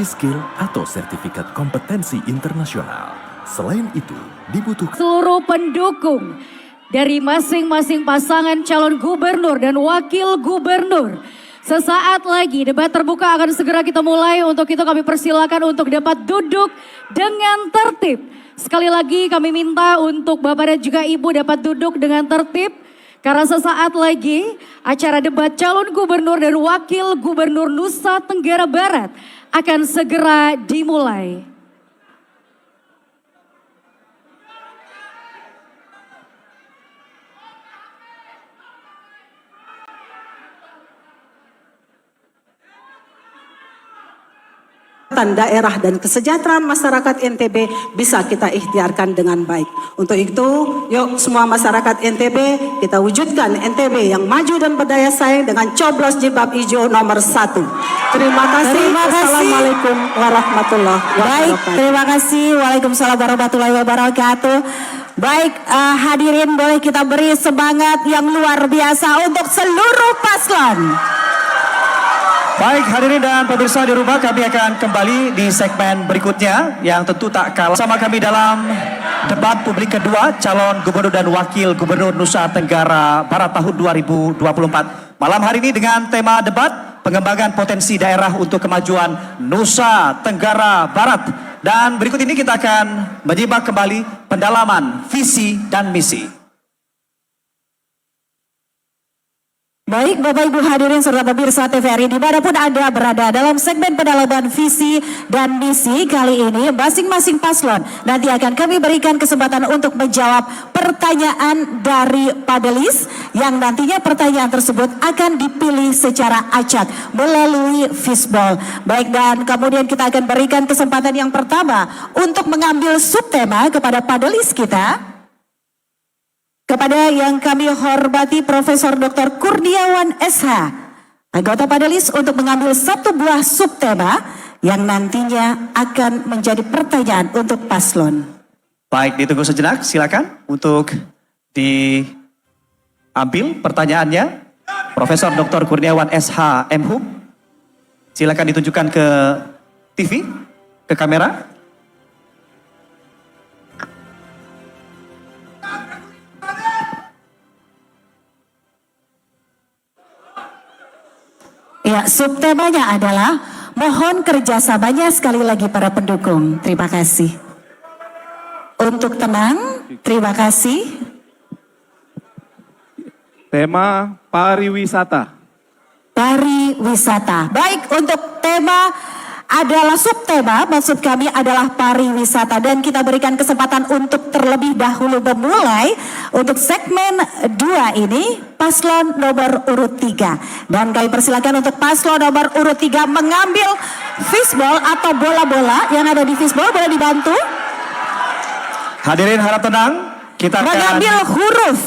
P-Skill atau sertifikat kompetensi internasional. Selain itu, dibutuhkan seluruh pendukung dari masing-masing pasangan calon gubernur dan wakil gubernur. Sesaat lagi debat terbuka akan segera kita mulai. Untuk itu kami persilakan untuk dapat duduk dengan tertib. Sekali lagi kami minta untuk Bapak dan juga Ibu dapat duduk dengan tertib. Karena sesaat lagi acara debat calon gubernur dan wakil gubernur Nusa Tenggara Barat akan segera dimulai. Daerah dan kesejahteraan masyarakat NTB bisa kita ikhtiarkan dengan baik. Untuk itu, yuk semua masyarakat NTB kita wujudkan NTB yang maju dan berdaya saing dengan coblos jilbab hijau nomor 1. Terima kasih. Assalamualaikum warahmatullahi wabarakatuh. Baik, terima kasih. Waalaikumsalam warahmatullahi wabarakatuh. Baik, hadirin boleh kita beri semangat yang luar biasa untuk seluruh paslon. Baik hadirin dan pemirsa di rumah, kami akan kembali di segmen berikutnya yang tentu tak kalah sama kami dalam debat publik kedua calon gubernur dan wakil gubernur Nusa Tenggara Barat tahun 2024. Malam hari ini dengan tema debat pengembangan potensi daerah untuk kemajuan Nusa Tenggara Barat. Dan berikut ini kita akan menyimak kembali pendalaman visi dan misi. Baik Bapak Ibu hadirin serta pemirsa TVRI dimanapun Anda berada, dalam segmen pendalaman visi dan misi kali ini masing-masing paslon nanti akan kami berikan kesempatan untuk menjawab pertanyaan dari panelis yang nantinya pertanyaan tersebut akan dipilih secara acak melalui fishball. Baik, dan kemudian kita akan berikan kesempatan yang pertama untuk mengambil subtema kepada panelis kita. Kepada yang kami hormati Profesor Dr. Kurniawan SH, anggota panelis untuk mengambil satu buah subtema yang nantinya akan menjadi pertanyaan untuk paslon. Baik, ditunggu sejenak, silakan untuk diambil pertanyaannya. Profesor Dr. Kurniawan SH MHum, silakan ditunjukkan ke TV, ke kamera. Ya, subtemanya adalah mohon kerjasamanya sekali lagi para pendukung. Terima kasih. Untuk tenang, terima kasih. Tema pariwisata. Pariwisata. Baik, untuk tema adalah subtema, maksud kami adalah pariwisata, dan kita berikan kesempatan untuk terlebih dahulu memulai untuk segmen 2 ini paslon nomor urut 3, dan kami persilakan untuk paslon nomor urut 3 mengambil fishball atau bola-bola yang ada di fishball. Boleh dibantu? Hadirin harap tenang, kita akan mengambil huruf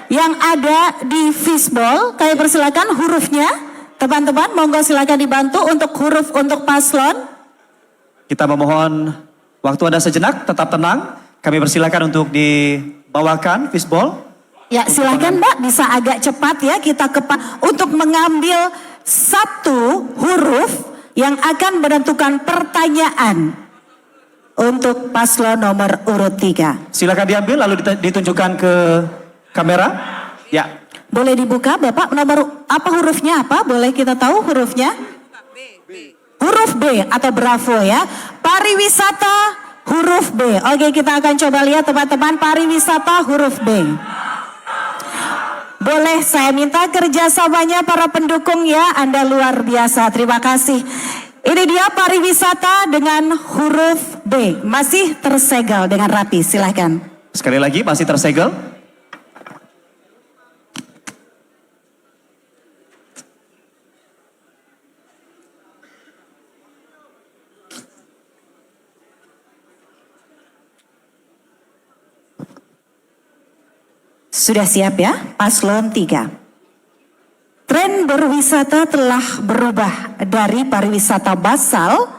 yang ada di fishball. Kami persilakan hurufnya. Teman-teman, monggo silakan dibantu untuk huruf untuk paslon. Kita memohon waktu Anda sejenak, tetap tenang. Kami persilakan untuk dibawakan fishball. Ya, silakan Mbak, bisa agak cepat ya kita untuk mengambil satu huruf yang akan menentukan pertanyaan untuk paslon nomor urut 3. Silakan diambil lalu ditunjukkan ke kamera. Ya. Boleh dibuka Bapak, nomor apa hurufnya apa? Boleh kita tahu hurufnya? Huruf B atau bravo ya. Pariwisata huruf B. Oke, kita akan coba lihat teman-teman, pariwisata huruf B. Boleh saya minta kerjasamanya para pendukung ya, Anda luar biasa, terima kasih. Ini dia pariwisata dengan huruf B, masih tersegel dengan rapi, silahkan. Sekali lagi masih tersegel. Sudah siap ya, paslon 3. Tren berwisata telah berubah dari pariwisata massal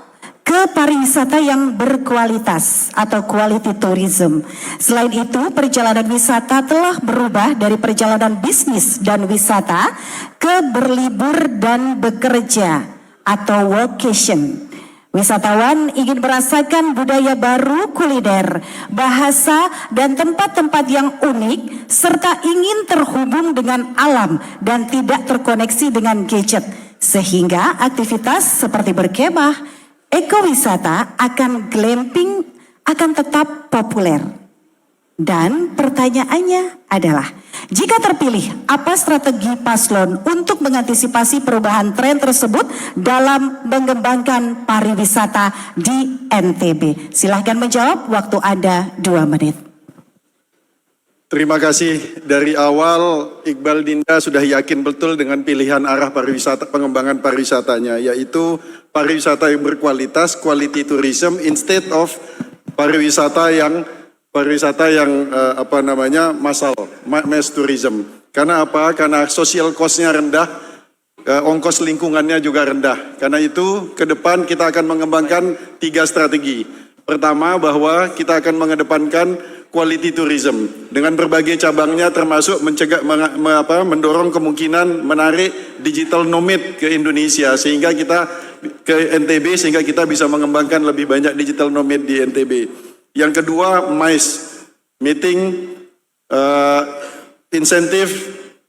ke pariwisata yang berkualitas atau quality tourism. Selain itu, perjalanan wisata telah berubah dari perjalanan bisnis dan wisata ke berlibur dan bekerja atau workation. Wisatawan ingin merasakan budaya baru, kuliner, bahasa, dan tempat-tempat yang unik, serta ingin terhubung dengan alam dan tidak terkoneksi dengan gadget. Sehingga aktivitas seperti berkemah, ekowisata, akan glamping akan tetap populer. Dan pertanyaannya adalah, jika terpilih, apa strategi paslon untuk mengantisipasi perubahan tren tersebut dalam mengembangkan pariwisata di NTB? Silahkan menjawab, waktu Anda 2 menit. Terima kasih. Dari awal Iqbal Dinda sudah yakin betul dengan pilihan arah pariwisata, pengembangan pariwisatanya, yaitu pariwisata yang berkualitas, quality tourism, instead of pariwisata yang massal, mass tourism. Karena apa? Karena social cost-nya rendah, ongkos lingkungannya juga rendah. Karena itu ke depan kita akan mengembangkan 3 strategi. Pertama, bahwa kita akan mengedepankan quality tourism dengan berbagai cabangnya, termasuk mendorong kemungkinan menarik digital nomad ke Indonesia, sehingga kita ke NTB, sehingga kita bisa mengembangkan lebih banyak digital nomad di NTB. Yang kedua, MICE, Meeting, Incentive,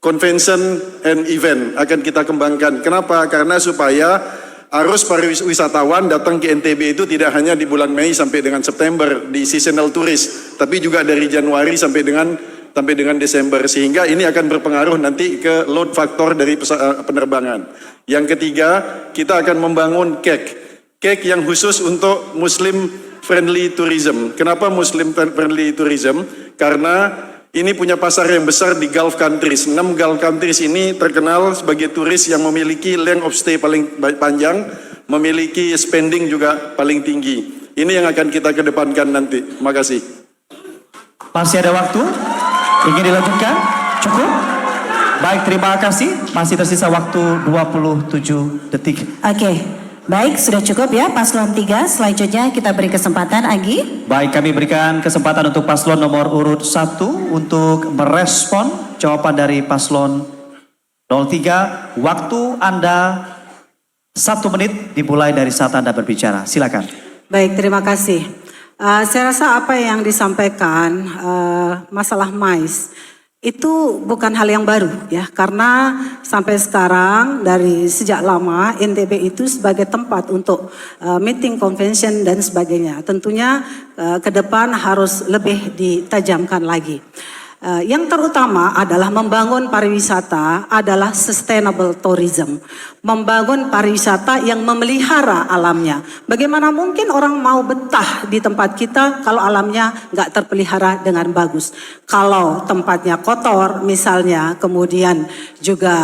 Convention, and Event akan kita kembangkan. Kenapa? Karena supaya arus pariwisatawan datang ke NTB itu tidak hanya di bulan Mei sampai dengan September di seasonal tourist, tapi juga dari Januari sampai dengan Desember, sehingga ini akan berpengaruh nanti ke load factor dari penerbangan. Yang ketiga, kita akan membangun KEK yang khusus untuk Muslim friendly tourism. Kenapa Muslim friendly tourism? Karena ini punya pasar yang besar di Gulf countries. 6 Gulf countries ini terkenal sebagai turis yang memiliki length of stay paling panjang, memiliki spending juga paling tinggi. Ini yang akan kita kedepankan nanti. Terima kasih. Masih ada waktu? Ingin dilanjutkan? Cukup? Baik, terima kasih. Masih tersisa waktu 27 detik. Oke. Baik, sudah cukup ya paslon 3. Selanjutnya kita beri kesempatan Agi. Baik, kami berikan kesempatan untuk paslon nomor urut 1 untuk merespon jawaban dari paslon 03. Waktu Anda 1 menit dimulai dari saat Anda berbicara. Silakan. Baik, terima kasih. Saya rasa apa yang disampaikan masalah MICE itu bukan hal yang baru ya, karena sampai sekarang dari sejak lama NTB itu sebagai tempat untuk meeting, convention dan sebagainya. Tentunya ke depan harus lebih ditajamkan lagi. Yang terutama adalah membangun pariwisata adalah sustainable tourism. Membangun pariwisata yang memelihara alamnya. Bagaimana mungkin orang mau betah di tempat kita kalau alamnya nggak terpelihara dengan bagus. Kalau tempatnya kotor misalnya, kemudian juga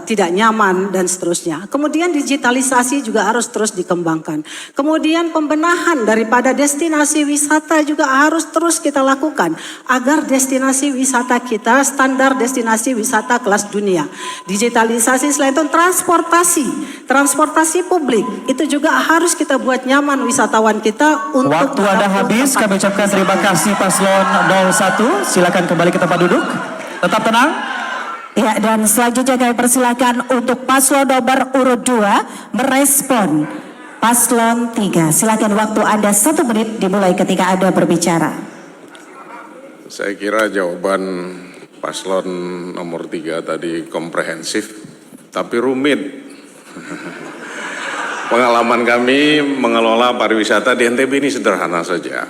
tidak nyaman dan seterusnya. Kemudian digitalisasi juga harus terus dikembangkan. Kemudian pembenahan daripada destinasi wisata juga harus terus kita lakukan agar destinasi wisata kita standar destinasi wisata kelas dunia. Digitalisasi, selain itu transportasi publik itu juga harus kita buat nyaman wisatawan kita untuk. Waktu Anda habis, kami ucapkan terima kasih paslon 01. Silakan kembali ke tempat duduk. Tetap tenang. Ya, dan selanjutnya kami persilakan untuk paslon nomor urut 2 merespon paslon 3. Silakan, waktu Anda 1 menit dimulai ketika Anda berbicara. Saya kira jawaban paslon nomor 3 tadi komprehensif, tapi rumit. Pengalaman kami mengelola pariwisata di NTB ini sederhana saja.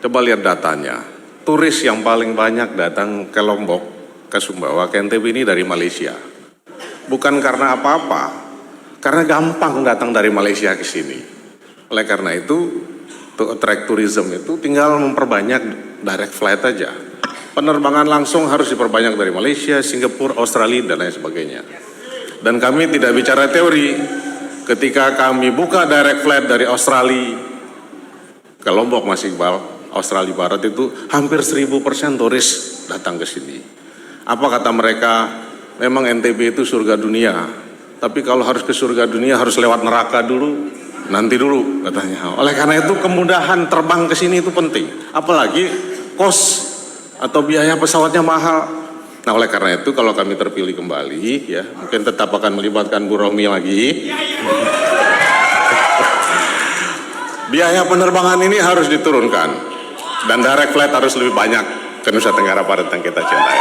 Coba lihat datanya. Turis yang paling banyak datang ke Lombok, ke Sumbawa, ke NTB ini dari Malaysia. Bukan karena apa-apa, karena gampang datang dari Malaysia ke sini. Oleh karena itu, to attract tourism itu tinggal memperbanyak direct flight aja. Penerbangan langsung harus diperbanyak dari Malaysia, Singapura, Australia, dan lain sebagainya. Dan kami tidak bicara teori. Ketika kami buka direct flight dari Australia ke Lombok, Mas Iqbal, Australia Barat itu hampir 1000% turis datang ke sini. Apa kata mereka? Memang NTB itu surga dunia. Tapi kalau harus ke surga dunia harus lewat neraka dulu. Nanti dulu katanya. Oleh karena itu kemudahan terbang ke sini itu penting. Apalagi kos atau biaya pesawatnya mahal. Nah, oleh karena itu kalau kami terpilih kembali ya, mungkin tetap akan melibatkan Bu Romi lagi. biaya penerbangan ini harus diturunkan dan direct flight harus lebih banyak ke Nusa Tenggara Barat yang kita cintai.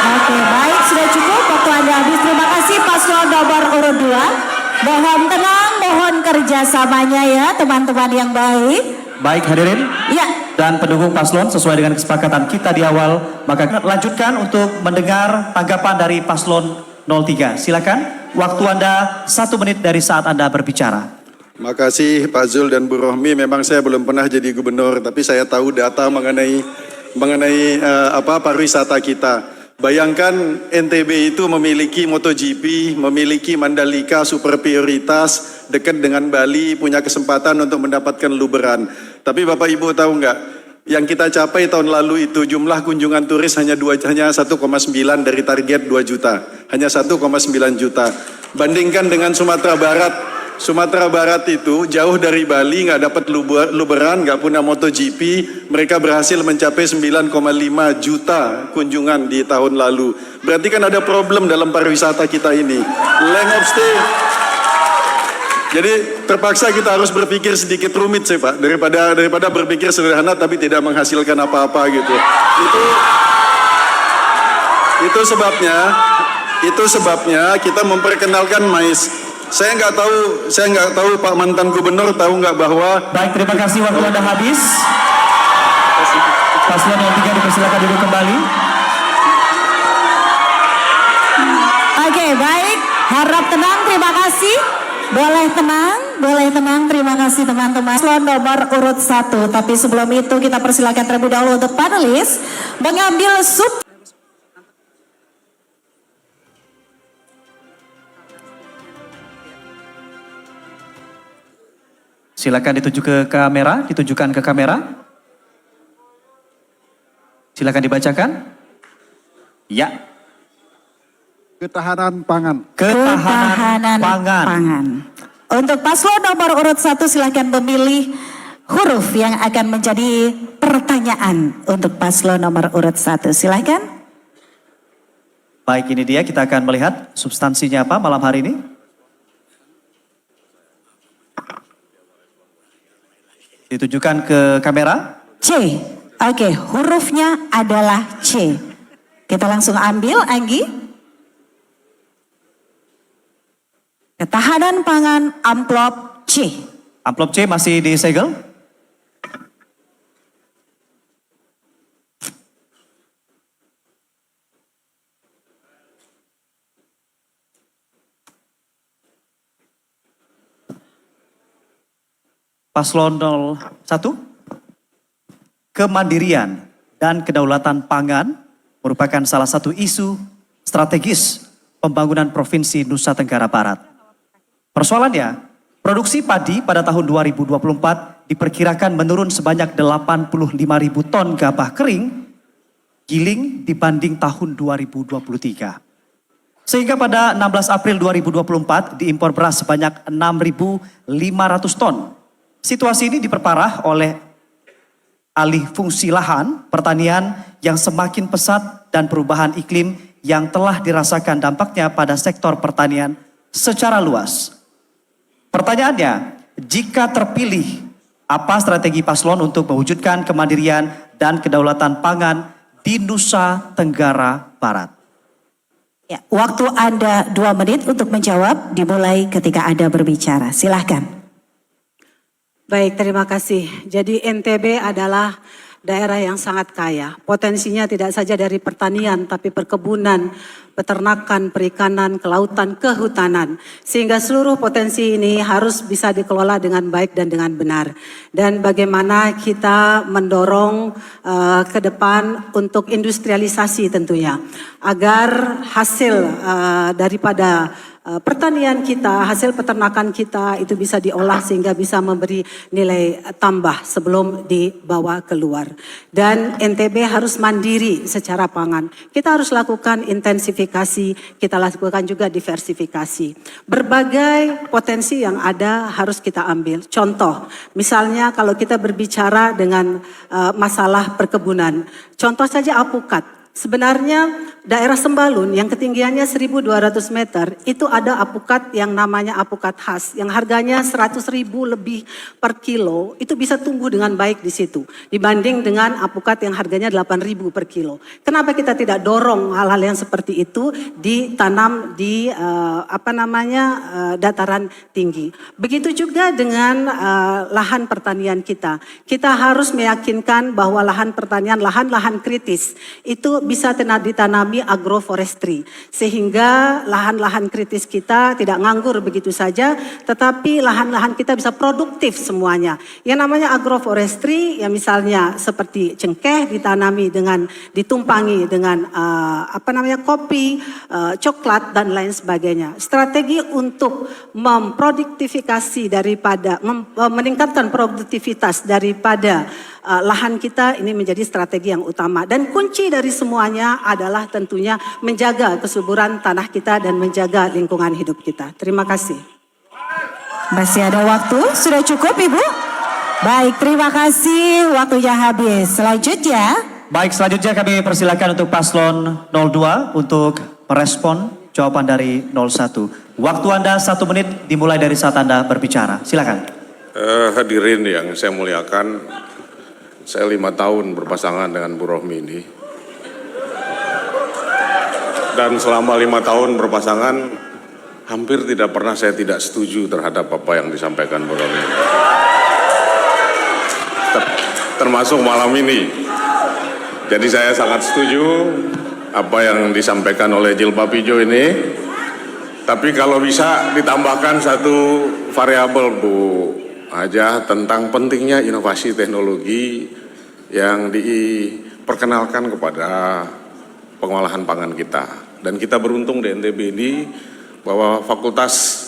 Oke, baik, sudah cukup waktu Anda habis. Terima kasih paslon nomor urut 2. Mohon tenang, mohon kerjasamanya ya teman-teman yang baik. Baik hadirin. Ya. Dan pendukung paslon sesuai dengan kesepakatan kita di awal, maka kita lanjutkan untuk mendengar tanggapan dari paslon 03. Silakan, waktu Anda 1 menit dari saat Anda berbicara. Makasih Pak Zul dan Bu Rohmi. Memang saya belum pernah jadi gubernur, tapi saya tahu data mengenai pariwisata kita. Bayangkan NTB itu memiliki MotoGP, memiliki Mandalika super prioritas, dekat dengan Bali, punya kesempatan untuk mendapatkan luberan. Tapi Bapak Ibu tahu nggak, yang kita capai tahun lalu itu jumlah kunjungan turis hanya 1,9 dari target 2 juta. Hanya 1,9 juta. Bandingkan dengan Sumatera Barat. Sumatera Barat itu jauh dari Bali, nggak dapat luberan, nggak punya MotoGP. Mereka berhasil mencapai 9,5 juta kunjungan di tahun lalu. Berarti kan ada problem dalam pariwisata kita ini. Length of stay. Jadi terpaksa kita harus berpikir sedikit rumit sih Pak, daripada berpikir sederhana tapi tidak menghasilkan apa-apa gitu. Itu sebabnya kita memperkenalkan MAIS. Saya nggak tahu Pak mantan gubernur tahu nggak bahwa. Baik, terima kasih waktu Anda habis. Paslon yang 3 dipersilakan duduk kembali. Oke, baik. Harap tenang, terima kasih. Boleh tenang, terima kasih teman-teman. Paslon nomor urut 1. Tapi sebelum itu kita persilakan terlebih dahulu untuk panelis mengambil Silakan ditujukan ke kamera. Silakan dibacakan. Ya. Ketahanan pangan. Ketahanan pangan. Untuk paslon nomor urut 1 silakan memilih huruf yang akan menjadi pertanyaan untuk paslon nomor urut 1. Silakan. Baik, ini dia, kita akan melihat substansinya apa malam hari ini. Ditujukan ke kamera. C. Oke, hurufnya adalah C. Kita langsung ambil, Anggi. Ketahanan pangan amplop C. Amplop C masih disegel. Paslon 01, kemandirian dan kedaulatan pangan merupakan salah satu isu strategis pembangunan Provinsi Nusa Tenggara Barat. Persoalannya, produksi padi pada tahun 2024 diperkirakan menurun sebanyak 85.000 ton gabah kering giling dibanding tahun 2023. Sehingga pada 16 April 2024 diimpor beras sebanyak 6.500 ton. Situasi ini diperparah oleh alih fungsi lahan pertanian yang semakin pesat dan perubahan iklim yang telah dirasakan dampaknya pada sektor pertanian secara luas. Pertanyaannya, jika terpilih, apa strategi paslon untuk mewujudkan kemandirian dan kedaulatan pangan di Nusa Tenggara Barat? Ya, waktu Anda 2 menit untuk menjawab dimulai ketika Anda berbicara. Silahkan. Baik, terima kasih. Jadi NTB adalah daerah yang sangat kaya. Potensinya tidak saja dari pertanian, tapi perkebunan, peternakan, perikanan, kelautan, kehutanan. Sehingga seluruh potensi ini harus bisa dikelola dengan baik dan dengan benar. Dan bagaimana kita mendorong ke depan untuk industrialisasi tentunya. Agar hasil daripada pertanian kita, hasil peternakan kita itu bisa diolah sehingga bisa memberi nilai tambah sebelum dibawa keluar. Dan NTB harus mandiri secara pangan. Kita harus lakukan intensifikasi, kita lakukan juga diversifikasi. Berbagai potensi yang ada harus kita ambil. Contoh, misalnya kalau kita berbicara dengan masalah perkebunan. Contoh saja alpukat. Sebenarnya daerah Sembalun yang ketinggiannya 1.200 meter itu ada apukat yang namanya apukat khas yang harganya 100.000 lebih per kilo, itu bisa tumbuh dengan baik di situ dibanding dengan apukat yang harganya 8.000 per kilo. Kenapa kita tidak dorong hal-hal yang seperti itu ditanam di dataran tinggi. Begitu juga dengan lahan pertanian kita. Kita harus meyakinkan bahwa lahan pertanian, lahan-lahan kritis itu bisa ditanami agroforestry sehingga lahan-lahan kritis kita tidak nganggur begitu saja, tetapi lahan-lahan kita bisa produktif semuanya. Yang namanya agroforestry ya misalnya seperti cengkeh ditumpangi dengan kopi, coklat dan lain sebagainya. Strategi untuk memproduktifikasi daripada meningkatkan produktivitas daripada lahan kita ini menjadi strategi yang utama, dan kunci dari semuanya adalah tentunya menjaga kesuburan tanah kita dan menjaga lingkungan hidup kita. Terima kasih. Masih ada waktu, sudah cukup Ibu? Baik, terima kasih, waktunya habis. Selanjutnya. Baik, selanjutnya kami persilakan untuk paslon 02 untuk merespon jawaban dari 01. Waktu Anda 1 menit dimulai dari saat Anda berbicara. Silakan. Hadirin yang saya muliakan, saya 5 tahun berpasangan dengan Bu Rohmi ini. Dan selama 5 tahun berpasangan, hampir tidak pernah saya tidak setuju terhadap apa yang disampaikan Bu Rohmi. Termasuk malam ini. Jadi saya sangat setuju apa yang disampaikan oleh Jilbab Hijau ini. Tapi kalau bisa ditambahkan satu variabel Bu aja tentang pentingnya inovasi teknologi yang diperkenalkan kepada pengolahan pangan kita. Dan kita beruntung di NTB ini bahwa Fakultas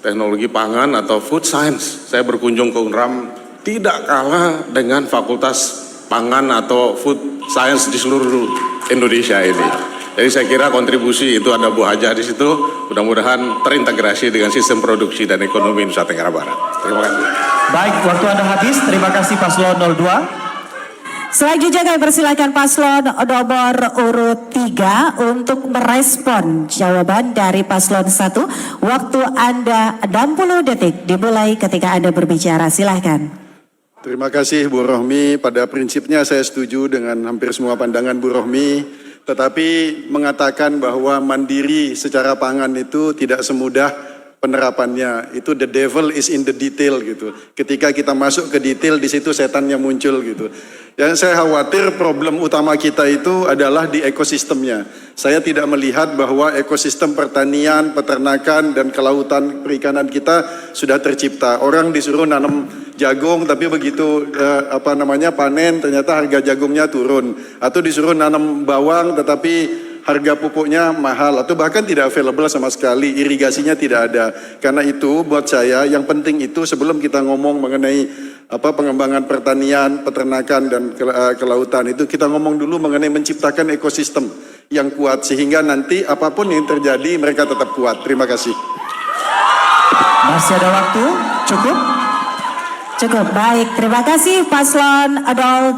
Teknologi Pangan atau Food Science, saya berkunjung ke UNRAM, tidak kalah dengan Fakultas Pangan atau Food Science di seluruh Indonesia ini. Jadi saya kira kontribusi itu ada Bu Haja di situ, mudah-mudahan terintegrasi dengan sistem produksi dan ekonomi Nusa Tenggara Barat. Terima kasih. Baik, waktu Anda habis. Terima kasih paslon 02. Selanjutnya kami persilakan paslon nomor urut 3 untuk merespon jawaban dari paslon 1. Waktu Anda 60 detik dimulai ketika Anda berbicara. Silakan. Terima kasih Bu Rohmi. Pada prinsipnya saya setuju dengan hampir semua pandangan Bu Rohmi. Tetapi mengatakan bahwa mandiri secara pangan itu tidak semudah penerapannya. Itu the devil is in the detail gitu. Ketika kita masuk ke detail, di situ setannya muncul gitu. Yang saya khawatir problem utama kita itu adalah di ekosistemnya. Saya tidak melihat bahwa ekosistem pertanian, peternakan, dan kelautan perikanan kita sudah tercipta. Orang disuruh nanam jagung, tapi begitu panen ternyata harga jagungnya turun. Atau disuruh nanam bawang, tetapi harga pupuknya mahal atau bahkan tidak available sama sekali, irigasinya tidak ada. Karena itu buat saya yang penting itu sebelum kita ngomong mengenai pengembangan pertanian, peternakan dan kelautan itu kita ngomong dulu mengenai menciptakan ekosistem yang kuat sehingga nanti apapun yang terjadi mereka tetap kuat. Terima kasih. Masih ada waktu? Cukup? Cukup, baik. Terima kasih paslon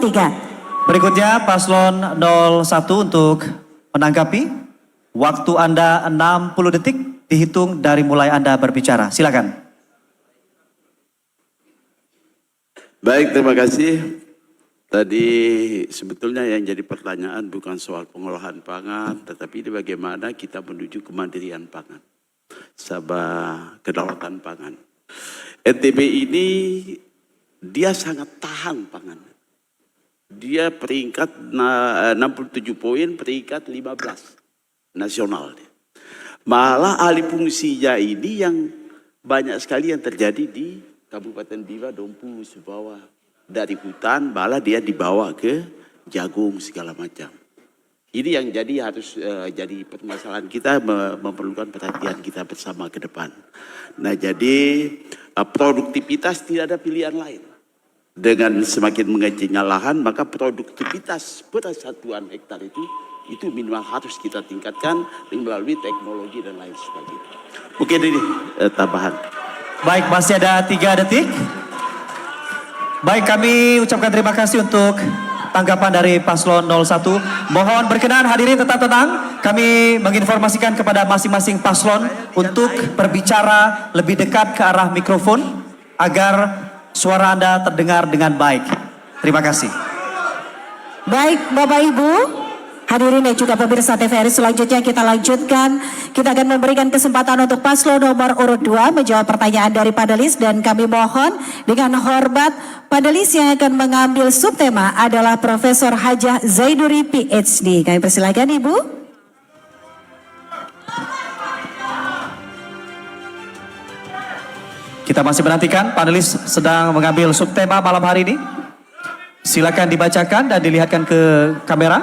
03. Berikutnya paslon 01 untuk menanggapi. Waktu Anda 60 detik dihitung dari mulai Anda berbicara. Silakan. Baik, terima kasih. Tadi sebetulnya yang jadi pertanyaan bukan soal pengolahan pangan, tetapi ini bagaimana kita menuju kemandirian pangan, kedaulatan pangan. NTB ini dia sangat tahan pangan. Dia peringkat 67 poin, peringkat 15 nasional. Malah alih fungsinya ini yang banyak sekali yang terjadi di Kabupaten Biwa, Dompu, Sumbawa. Dari hutan malah dia dibawa ke jagung segala macam. Ini yang jadi harus jadi permasalahan kita, memerlukan perhatian kita bersama ke depan. Nah jadi produktivitas tidak ada pilihan lain. Dengan semakin mengecilnya lahan maka produktivitas per satuan hektar itu minimal harus kita tingkatkan melalui teknologi dan lain sebagainya. Mungkin ini tambahan. Baik, masih ada 3 detik. Baik, kami ucapkan terima kasih untuk tanggapan dari paslon 01. Mohon berkenan hadirin tetap tenang. Kami menginformasikan kepada masing-masing paslon untuk berbicara lebih dekat ke arah mikrofon agar suara Anda terdengar dengan baik. Terima kasih. Baik Bapak Ibu, hadirin dan juga pemirsa TVRI, selanjutnya kita lanjutkan. Kita akan memberikan kesempatan untuk paslon nomor urut 2 menjawab pertanyaan dari panelis, dan kami mohon dengan hormat panelis yang akan mengambil subtema adalah Profesor Hajah Zaiduri PhD. Kami persilakan Ibu. Kita masih menantikan panelis sedang mengambil subtema malam hari ini. Silakan dibacakan dan dilihatkan ke kamera.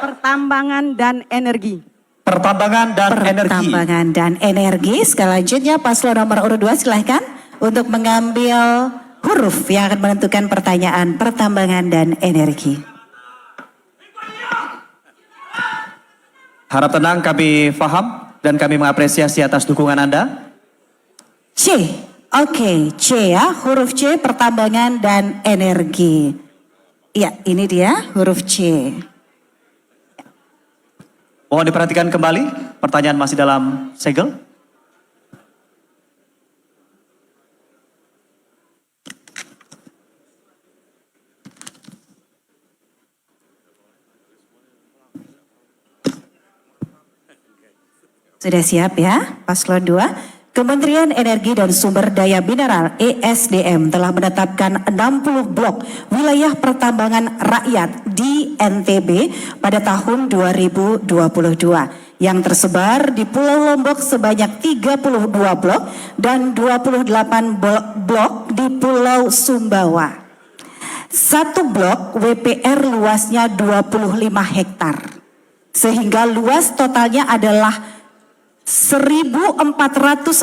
Pertambangan dan energi. Pertambangan dan energi. Pertambangan dan energi. Selanjutnya paslon nomor urut 2 silahkan untuk mengambil huruf yang akan menentukan pertanyaan pertambangan dan energi. Harap tenang, kami paham dan kami mengapresiasi atas dukungan Anda. C. Oke, C ya, huruf C, pertambangan dan energi. Ya, ini dia huruf C. Mohon diperhatikan kembali, pertanyaan masih dalam segel. Sudah siap ya, paslon 2. Kementerian Energi dan Sumber Daya Mineral (ESDM) telah menetapkan 60 blok wilayah pertambangan rakyat di NTB pada tahun 2022 yang tersebar di Pulau Lombok sebanyak 32 blok dan 28 blok di Pulau Sumbawa. Satu blok WPR luasnya 25 hektar, sehingga luas totalnya adalah 1.469,84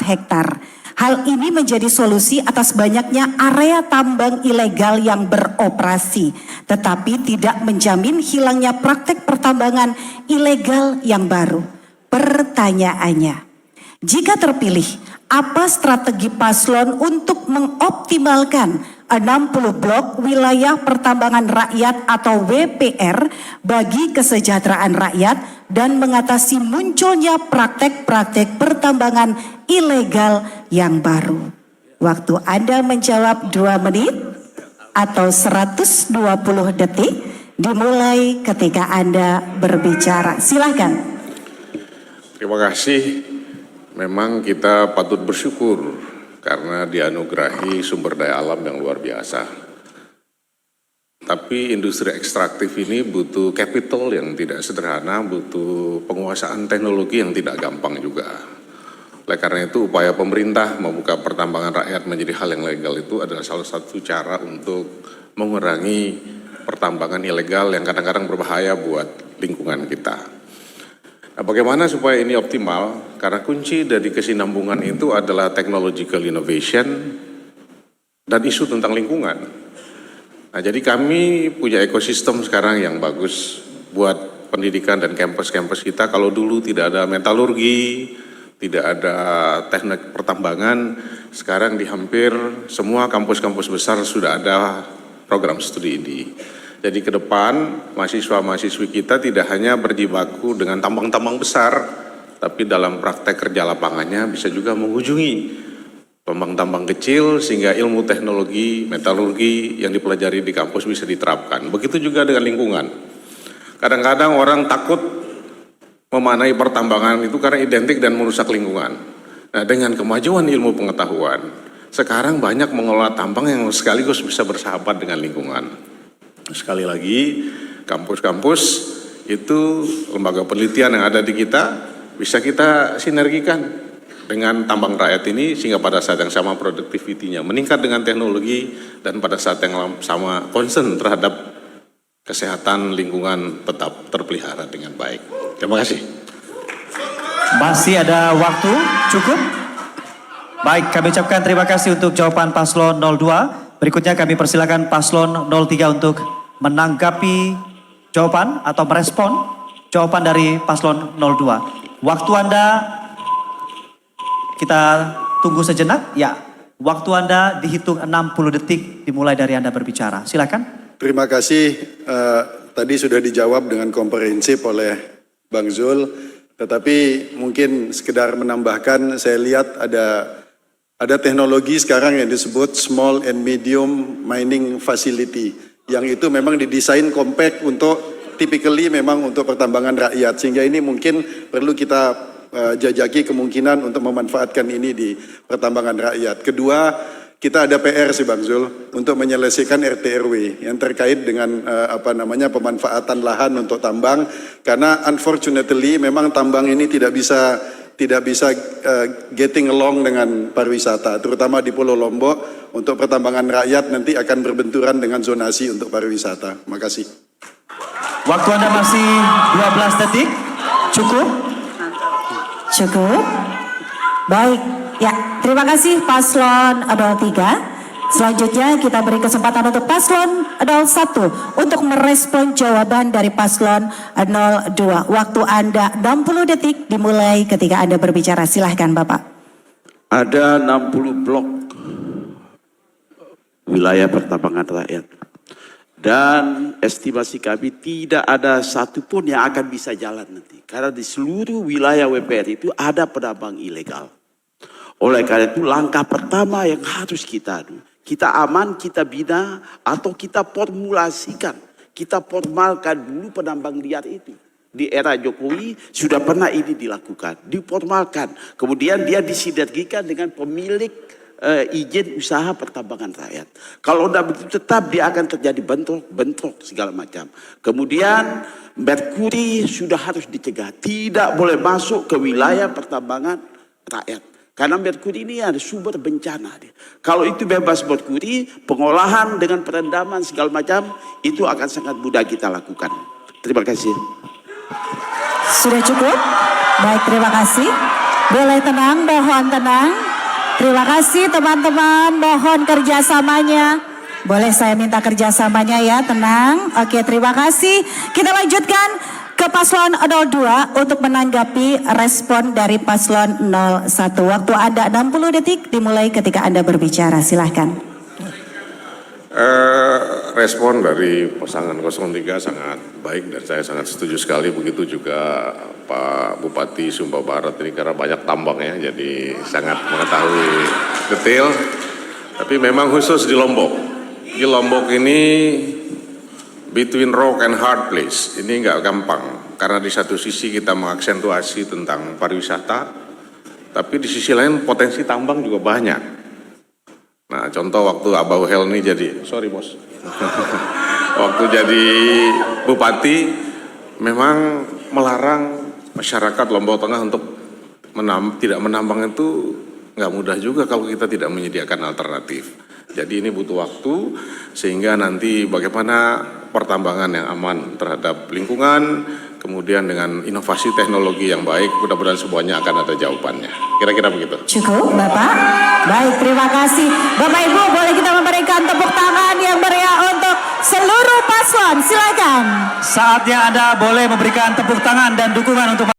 hektar. Hal ini menjadi solusi atas banyaknya area tambang ilegal yang beroperasi, tetapi tidak menjamin hilangnya praktek pertambangan ilegal yang baru. Pertanyaannya, jika terpilih, apa strategi paslon untuk mengoptimalkan 60 blok wilayah pertambangan rakyat atau WPR bagi kesejahteraan rakyat dan mengatasi munculnya praktek-praktek pertambangan ilegal yang baru? Waktu Anda menjawab 2 menit atau 120 detik dimulai ketika Anda berbicara. Silakan. Terima kasih. Memang kita patut bersyukur karena dianugerahi sumber daya alam yang luar biasa. Tapi industri ekstraktif ini butuh capital yang tidak sederhana, butuh penguasaan teknologi yang tidak gampang juga. Oleh karena itu upaya pemerintah membuka pertambangan rakyat menjadi hal yang legal itu adalah salah satu cara untuk mengurangi pertambangan ilegal yang kadang-kadang berbahaya buat lingkungan kita. Nah, bagaimana supaya ini optimal? Karena kunci dari kesinambungan itu adalah technological innovation dan isu tentang lingkungan. Nah, jadi kami punya ekosistem sekarang yang bagus buat pendidikan dan kampus-kampus kita. Kalau dulu tidak ada metalurgi, tidak ada teknik pertambangan, sekarang di hampir semua kampus-kampus besar sudah ada program studi ini. Jadi ke depan mahasiswa-mahasiswi kita tidak hanya berjibaku dengan tambang-tambang besar, tapi dalam praktek kerja lapangannya bisa juga mengunjungi tambang-tambang kecil sehingga ilmu teknologi, metalurgi yang dipelajari di kampus bisa diterapkan. Begitu juga dengan lingkungan. Kadang-kadang orang takut memaknai pertambangan itu karena identik dan merusak lingkungan. Nah, dengan kemajuan ilmu pengetahuan, sekarang banyak mengelola tambang yang sekaligus bisa bersahabat dengan lingkungan. Sekali lagi, kampus-kampus itu lembaga penelitian yang ada di kita bisa kita sinergikan dengan tambang rakyat ini sehingga pada saat yang sama produktivitinya meningkat dengan teknologi dan pada saat yang sama concern terhadap kesehatan lingkungan tetap terpelihara dengan baik. Terima kasih. Masih ada waktu cukup? Baik, kami ucapkan terima kasih untuk jawaban paslon 02. Berikutnya kami persilakan paslon 03 untuk menanggapi jawaban atau merespon jawaban dari paslon 02. Waktu Anda kita tunggu sejenak. Ya, Waktu Anda dihitung 60 detik dimulai dari Anda berbicara. Silakan. Terima kasih. Tadi sudah dijawab dengan komprehensif oleh Bang Zul. Tetapi mungkin sekedar menambahkan, saya lihat ada teknologi sekarang yang disebut small and medium mining facility. Yang itu memang didesain compact untuk typically memang untuk pertambangan rakyat. Sehingga ini mungkin perlu kita jajaki kemungkinan untuk memanfaatkan ini di pertambangan rakyat. Kedua, kita ada PR sih Bang Zul untuk menyelesaikan RT/RW yang terkait dengan pemanfaatan lahan untuk tambang, karena unfortunately memang tambang ini tidak bisa getting along dengan pariwisata, terutama di Pulau Lombok. Untuk pertambangan rakyat nanti akan berbenturan dengan zonasi untuk pariwisata. Makasih. Waktu Anda masih 12 detik. Cukup? Cukup. Baik, ya terima kasih Paslon 03. Selanjutnya kita beri kesempatan untuk Paslon 01 untuk merespon jawaban dari Paslon 02. Waktu Anda 60 detik dimulai ketika Anda berbicara. Silahkan Bapak. Ada 60 blok wilayah pertambangan rakyat. Dan estimasi kami tidak ada satupun yang akan bisa jalan nanti. Karena di seluruh wilayah WPR itu ada penambang ilegal. Oleh karena itu langkah pertama yang harus kita aman, kita bina, atau kita formulasikan. Kita formalkan dulu penambang liar itu. Di era Jokowi sudah pernah ini dilakukan, diformalkan. Kemudian dia disinergikan dengan pemilik izin usaha pertambangan rakyat. Kalau tidak begitu tetap dia akan terjadi bentrok segala macam. Kemudian merkuri sudah harus dicegah, tidak boleh masuk ke wilayah pertambangan rakyat. Karena merkuri ini ada sumber bencana. Kalau itu bebas merkuri, pengolahan dengan perendaman segala macam, itu akan sangat mudah kita lakukan. Terima kasih. Sudah cukup? Baik, terima kasih. Boleh tenang, mohon tenang. Terima kasih teman-teman, mohon kerjasamanya. Boleh saya minta kerjasamanya ya, tenang. Oke, terima kasih. Kita lanjutkan ke Paslon 02 untuk menanggapi respon dari Paslon 01. Waktu Anda 60 detik dimulai ketika Anda berbicara. Silahkan. Respon dari pasangan 03 sangat baik dan saya sangat setuju sekali. Begitu juga Pak Bupati Sumba Barat ini karena banyak tambangnya, jadi sangat mengetahui detail. Tapi memang khusus di Lombok. Di Lombok ini between rock and hard place, ini nggak gampang. Karena di satu sisi kita mengaksentuasi tentang pariwisata, tapi di sisi lain potensi tambang juga banyak. Nah, contoh waktu Abah Hel ini jadi, sorry bos, waktu jadi bupati memang melarang masyarakat Lombok Tengah untuk tidak menambang itu nggak mudah juga kalau kita tidak menyediakan alternatif. Jadi ini butuh waktu sehingga nanti bagaimana pertambangan yang aman terhadap lingkungan, kemudian dengan inovasi teknologi yang baik, mudah-mudahan semuanya akan ada jawabannya. Kira-kira begitu. Cukup Bapak? Baik, terima kasih. Bapak Ibu boleh kita memberikan tepuk tangan yang meriah untuk seluruh paslon. Silakan. Saatnya Anda boleh memberikan tepuk tangan dan dukungan untuk